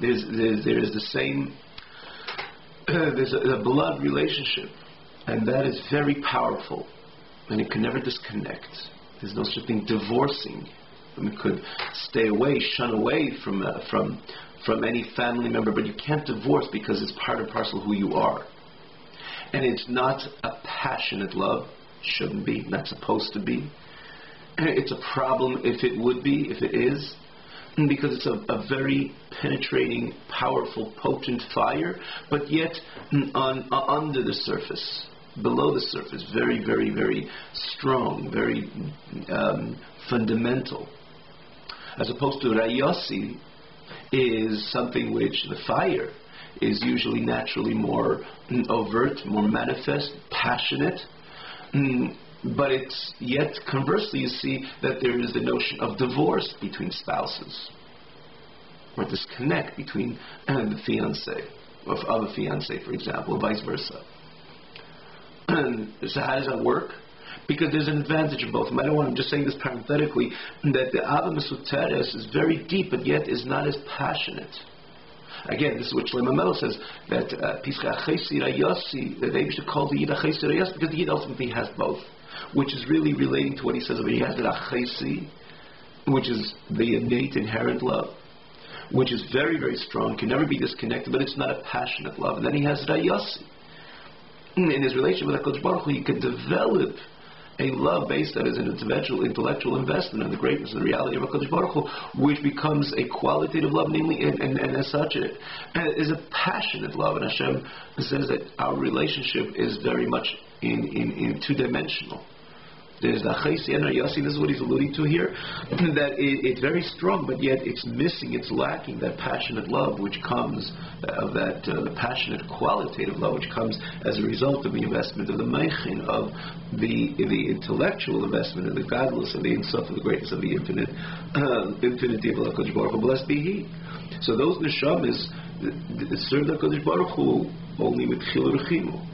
Speaker 1: There's the same. There's a blood relationship, and that is very powerful, and it can never disconnect. There's no such thing divorcing. It could stay away, shun away from any family member, but you can't divorce because it's part and parcel of who you are. And it's not a passionate love. Shouldn't be, not supposed to be. It's a problem if it would be, if it is, because it's a very penetrating, powerful, potent fire, but yet under the surface, below the surface, very, very, very strong, very fundamental. As opposed to Rayossi is something which the fire is usually naturally more overt, more manifest, passionate. But it's yet conversely you see that there is the notion of divorce between spouses or disconnect between the fiancé of a fiancé, for example, or vice versa. So how does that work? Because there's an advantage in both. I'm just saying this parenthetically, that the Ava Mesuteres is very deep, but yet is not as passionate. Again, this is what Shlomo Melech says, that Pischa Achesira Yossi, that they should call the Yid Achesira Yossi, because the Yid ultimately has both, which is really relating to what he says over here. He has that Achesi, which is the innate, inherent love, which is very, very strong, can never be disconnected, but it's not a passionate love. And then he has Rayossi. In his relationship with HaKadosh Baruch Hu, he can develop a love based on his intellectual investment in the greatness and the reality of HaKadosh Baruch Hu, which becomes a qualitative love, namely, and as such, it is a passionate love. And Hashem says that our relationship is very much in two-dimensional. There's the Achesi and Yossi, this is what he's alluding to here, that it's very strong, but yet it's missing, it's lacking that passionate love which comes, the passionate qualitative love which comes as a result of the investment of the meichin, of the intellectual investment of the godless, of the insof, of the greatness of the infinity of HaKadosh Baruch Hu, blessed be He. So those neshamas serve HaKadosh Baruch Hu only with chil ruchimu.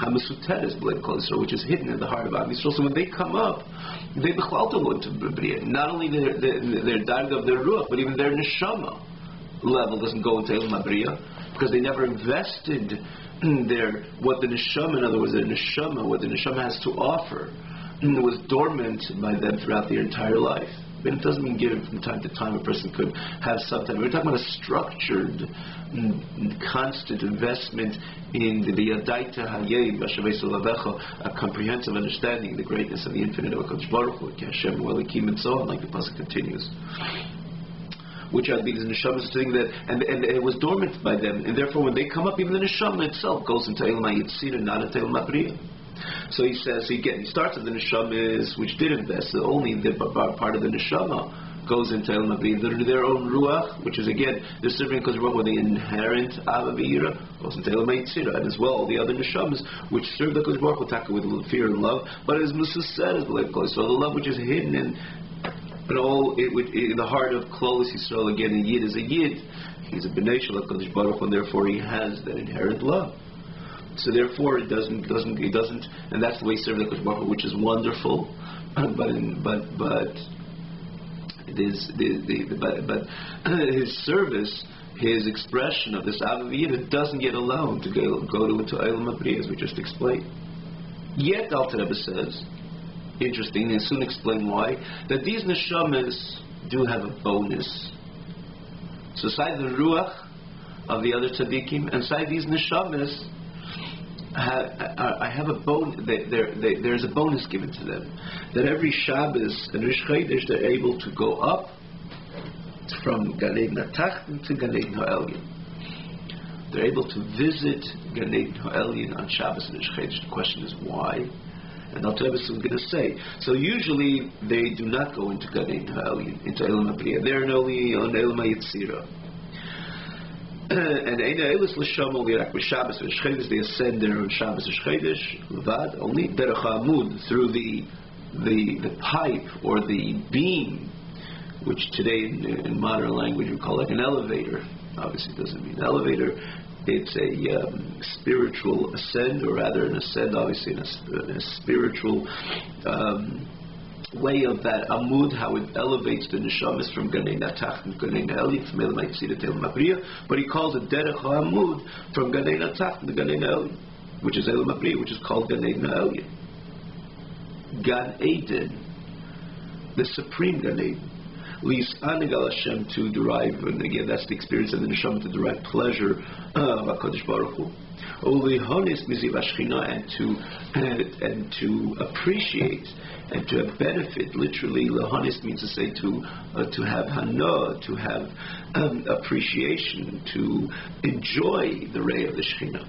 Speaker 1: Hamasuteres, which is hidden in the heart of Am Yisrael. So when they come up, they bechalto go into Bria. Not only their darga of their ruach, but even their neshama level doesn't go into Elam Bria, because they never invested in what the neshama, in other words, their neshama, what the neshama has to offer, was dormant by them throughout their entire life. But it doesn't mean given from time to time. A person could have some time. We're talking about a structured, constant investment in the Yadaita Hayei Bashavei Solavecha, a comprehensive understanding of the greatness of the infinite of HaKadosh Baruch Hu, Hashem, Welikim, and so on, like the pasuk continues. Which are these neshamas saying that, and it was dormant by them, and therefore when they come up, even the neshama itself goes into Elam HaYitzir and not into Elam HaBriya. So he says, he starts with the neshamas which did invest. So only the part of the neshama goes into El Mabri, their own ruach, which is again, they're serving because with the inherent Avavira, goes into El Maitzira, and as well the other neshamas which serve the Kodesh Baruch Hu with fear and love, but as Musa said, so the love which is hidden in the heart of Klolos Yisrael, again, a Yid is a Yid. He's a B'nai Shel HaKadosh Baruch Hu, and therefore he has that inherent love. So therefore it doesn't, and that's the way he serves the Kodesh Baruch Hu, which is wonderful, but his service, his expression of this Avaviyah doesn't get allowed to go into Eilam Abriya, as we just explained. Yet Alter Rebbe says, interesting, and soon explain why, that these neshamas do have a bonus. So side the ruach of the other tzaddikim, and side these neshamas, I have a there's a bonus given to them, that every Shabbos and Rish Chodesh they're able to go up from Gan Eden HaTachton to Gan Eden HaElyon. They're able to visit Gan Eden HaElyon on Shabbos and Rish Chodesh. The question is why? And Alter Rebbe is going to say. So usually they do not go into Gan Eden HaElyon, into Eilam Abriya. They're only on Eilam HaYetzira. And Eina Eilis L'Sham only like with Shabbos and Shchedesh, they ascend there on Shabbos and Shchedesh, Levad, only Derech HaAmud, through the pipe or the beam, which today in modern language we call like an elevator. Obviously it doesn't mean elevator. It's a spiritual ascend, or rather an ascend, obviously in a spiritual way of that amud, how it elevates the neshamas from Gan Eden HaTachton to Gan Eden HaElyon, from Eilam HaYetzira to Eilam Abriya, but he calls it Derech HaAmud from Gan Eden HaTachton to Gan Eden HaElyon, which is Eilam Abriya, which is called Gan Eden HaElyon. Gan Eden, the supreme Gan Eden, leaves Anigal Hashem to derive, and again that's the experience of the neshama, to derive pleasure of HaKadosh Baruch Hu. And to appreciate and to have benefit. Literally, lehonis means to say to have hana, to have appreciation, to enjoy the ray of the Shekhinah.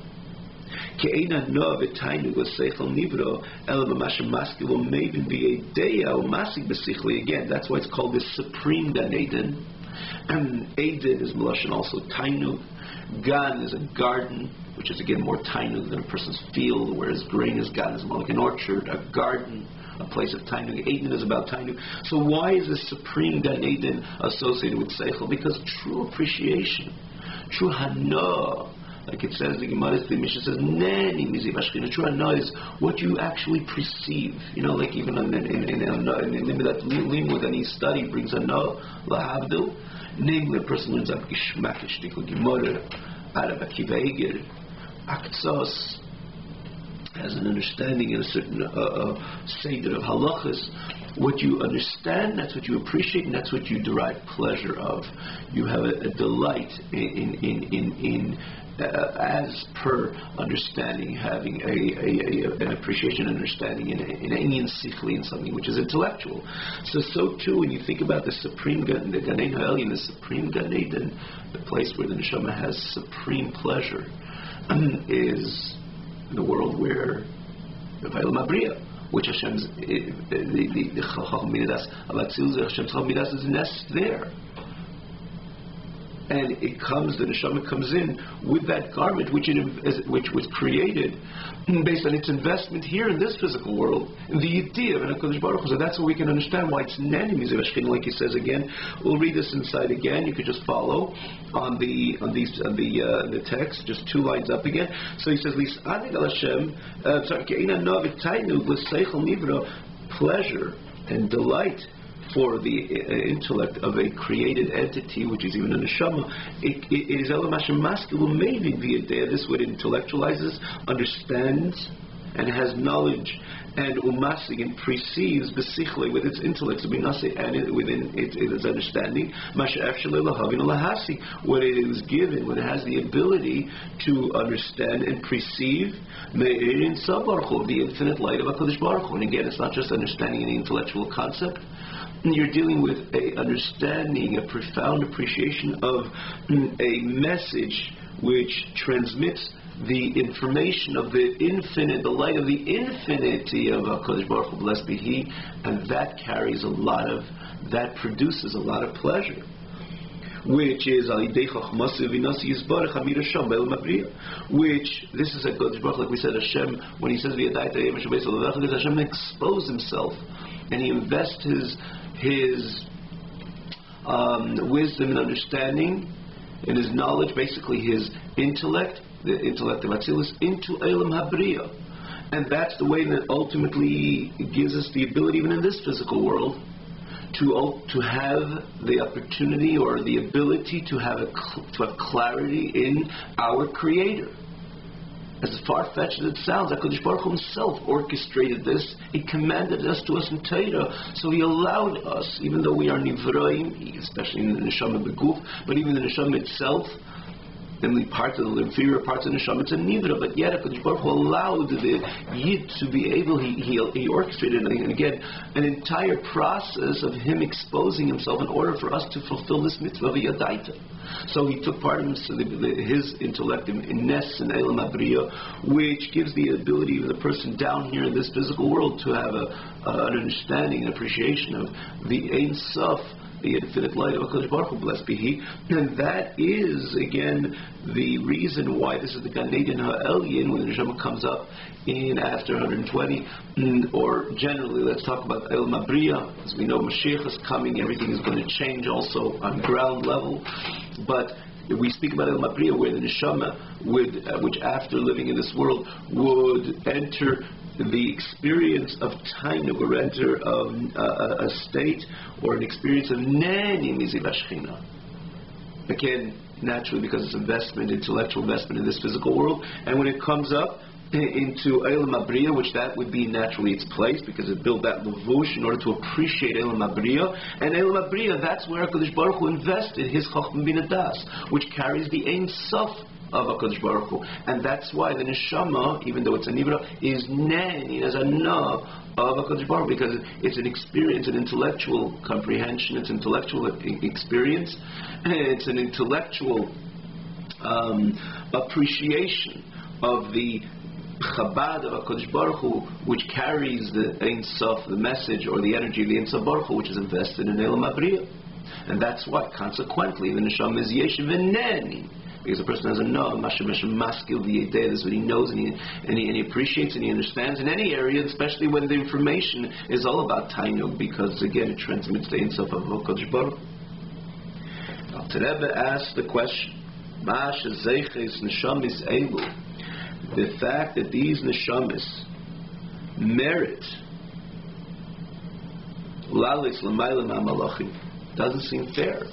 Speaker 1: Again, that's why it's called the supreme Gan Eden. Eden is Melashon also Tainu. Gan is a garden, which is again more Tainu than a person's field, whereas grain is Gan is more like an orchard, a garden, a place of Tainu. Eden is about Tainu. So why is the supreme Gan Eden associated with Seichel? Because true appreciation, true Hana, like it says, the Gemara, the Mishnah says, "Neni miziv hashchina." True hana is what you actually perceive. You know, like even in that limud, any study brings hana lahavdil. Namely, a person learns out gishmak shtikul Gemara, out of Akiva Eiger, aktzos, has an understanding in a certain seder of halachas. What you understand, that's what you appreciate, and that's what you derive pleasure of. You have a delight in as per understanding, having an appreciation and understanding in Indian sikhli, in something which is intellectual. So too, when you think about the supreme Gan Eden HaElyon, the supreme Gan Eden, the place where the neshama has supreme pleasure, is the world where the Eilam Abriya, which Hashem's the Chacham Midas Alatzil, Hashem's Chacham Midas is nest there. And it comes, the neshama comes in with that garment which was created based on its investment here in this physical world, in the idea of HaKadosh Baruch Hu. So that's what we can understand why it's Neni Miziv Hashchina, like he says again. We'll read this inside again. You could just follow on the text, just 2 lines up again. So he says, pleasure and delight for the intellect of a created entity, which is even a neshama. It is elam Hashem maskil maybe via day. This what it intellectualizes, understands, and has knowledge, and umasig, and perceives b'sichle with its intellect, and within its understanding, what it is given, when it has the ability to understand and perceive the infinite light of HaKadosh Baruch Hu. And again, it's not just understanding an intellectual concept. You're dealing with a understanding, a profound appreciation of a message which transmits the information of the infinite, the light of the infinity of HaKadosh Baruch Hu, blessed be He, and that produces a lot of pleasure. Which is which this is a Kodesh Baruch, like we said, Hashem, when He says Hashem exposes Himself and He invests His wisdom and understanding and His knowledge, basically His intellect, the intellect of Atzilus, into Eilam Habriya. And that's the way that ultimately gives us the ability, even in this physical world, to have the opportunity or the ability to have clarity in our Creator. As far-fetched as it sounds, HaKadosh Baruch Hu Himself orchestrated this. He commanded us to us in Torah. So He allowed us, even though we are Nivraim, especially in the Neshama Beguf, but even the Neshama itself, namely parts of the inferior parts of the Neshama, it's a Nivra, but yet HaKadosh Baruch Hu allowed the Yid to be able, he orchestrated, and again, an entire process of Him exposing Himself in order for us to fulfill this mitzvah of Yadaita. So He took part of His intellect in Nes and Eilam Habriya, which gives the ability of the person down here in this physical world to have an understanding and appreciation of the Ein Sof, the infinite light of HaKadosh Baruch Hu, blessed be He. And that is, again, the reason why this is the Gan Eden HaElyon, when the Neshama comes up in after 120, or generally, let's talk about El Mabriya. As we know, Mashiach is coming, everything is going to change also on ground level. But we speak about El Mabriya, where the Neshama would, which after living in this world, would enter the experience of Tanya, or enter a state or an experience of Nani Miziv Ashchina. Again, naturally, because it's investment, intellectual investment in this physical world, and when it comes up into Eilam Habriya, which that would be naturally its place, because it built that levush in order to appreciate Eilam Habriya. And Eilam Habriya, that's where HaKadosh Baruch Hu invested His Chochmah Bina Das, which carries the Ein Sof of HaKadosh Baruch Hu. And that's why the Neshama, even though it's a Nivra, is Nani, as a Na of HaKadosh Baruch Hu, because it's an experience, an intellectual comprehension, it's intellectual experience, and it's an intellectual appreciation of the Chabad of HaKadosh Baruch Hu, which carries the Ein Sof, the message or the energy of the Ein Sof Baruch Hu, which is invested in Eilam Habriya. And that's why, consequently, the Neshama is Yeshiv Nani, because a person has a no, maskil v'yedeh, that's what he knows and he appreciates and he understands in any area, especially when the information is all about Tainug, because again it transmits the Ein Sof of HaKadosh Baruch Hu. Now, Rebbe asked the question, the fact that these neshamis merit lalis l'mayla ma'malachim doesn't seem fair.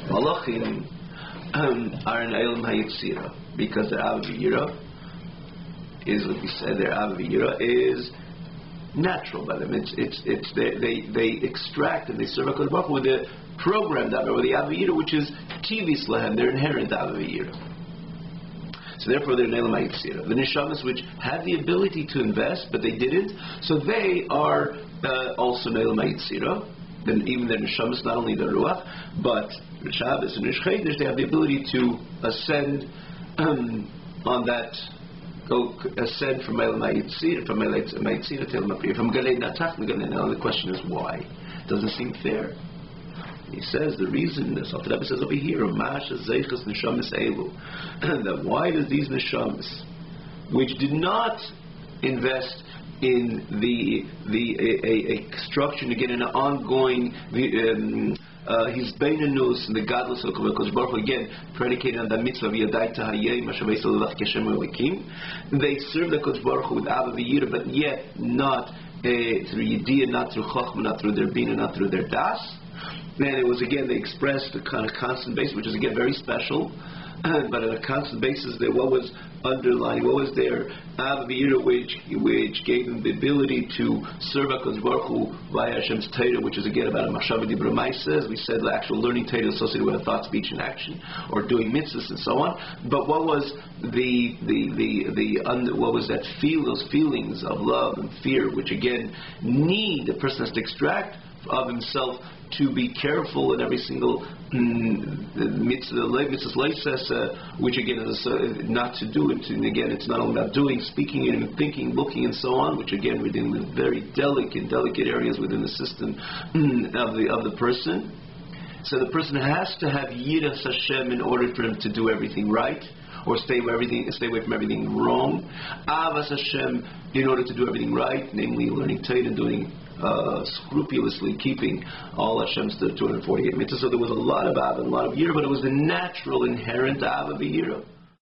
Speaker 1: Malachim are in Eilam HaYetzira, because their Aviyira is, like we said, their Aviyira is natural by them. They extract and they serve HaKadosh Baruch Hu with the programmed Aviyira, with the Aviyira, which is Tivis Lehem, their inherent Aviyira. So therefore they're in Eilam HaYetzira. The Neshamas which had the ability to invest, but they didn't, so they are also in Eilam HaYetzira. Then even their Neshamas, not only the Ruach, but the Shabbos and Nishchedish, they have the ability to ascend on that, ascend from Eilam HaYetzira, from Eilam HaYetzira to Eilam HaBriya, from Galei Natach to Galei. Now the question is why? It doesn't seem fair. He says the reason, the Alter Rebbe says over here, that why does these neshamas, which did not invest in a structure, again, in an ongoing his beinanus and the godless of HaKadosh Baruch Hu, again predicated on the mitzvah of Yadaita Hayei Mashavei Salach Keshem Elikim, they serve the HaKadosh Baruch Hu with Ava V'Yira, but yet not through Yediyah, not through Chochmah, not through their Bina, not through their Das. And it was, again, they expressed a kind of constant basis, which is, again, very special. But on a constant basis, what was underlying, what was their Aviyira, which gave them the ability to serve HaKadosh Baruch Hu via Hashem's Torah, which is, again, about a Machshava Dibra Ma'aseh, as we said, the actual learning Torah associated with a thought, speech, and action, or doing mitzvahs and so on. But what was what was that those feelings of love and fear, which, again, the person has to extract of himself to be careful in every single mitzvah, which again is not to do it. And again, it's not only about doing, speaking, and thinking, looking, and so on. Which again, we're dealing with very delicate areas within the system of the person. So the person has to have Yiras Hashem in order for him to do everything right, or stay away from everything wrong. Avas Hashem in order to do everything right, namely learning Torah and doing scrupulously keeping all Hashem's 248 mitzvahs. So there was a lot of Av and a lot of Yira, but it was the natural, inherent Av of a Yira.